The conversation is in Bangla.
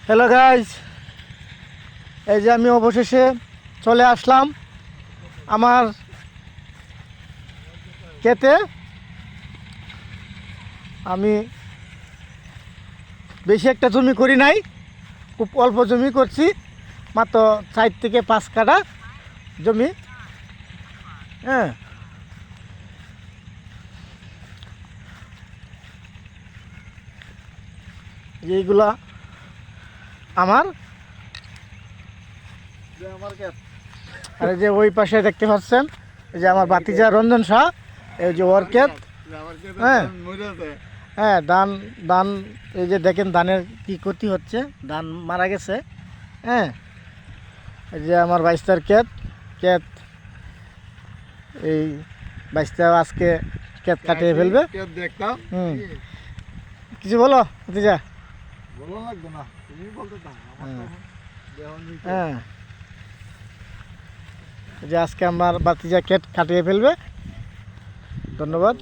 হ্যালো গাইজ, এই যে আমি অবশেষে চলে আসলাম আমার ক্ষেতে। আমি বেশি একটা জমি করি নাই, খুব অল্প জমি করছি, মাত্র 4 থেকে 5 কাঠা জমি। হ্যাঁ, এইগুলা আমার। আর এই যে ওই পাশে দেখতে পাচ্ছেন, এই যে আমার ভাতিজা রঞ্জন শাহ, এই যে ওর ক্ষেত। হ্যাঁ হ্যাঁ, ধান ধান এই যে দেখেন ধানের কি ক্ষতি হচ্ছে, ধান মারা গেছে। হ্যাঁ, এই যে আমার বাইস্তার ক্ষেত ক্ষেত এই বাইস্তা আজকে ক্ষেত কাটিয়ে ফেলবে। দেখতাম কিছু বলো ভাতিজা। বলো লাগবে না, তুমি বলতে দাও। হ্যাঁ, এই যে আজকে আমার ভাতিজা ক্ষেত কাটিয়ে ফেলবে। ধন্যবাদ।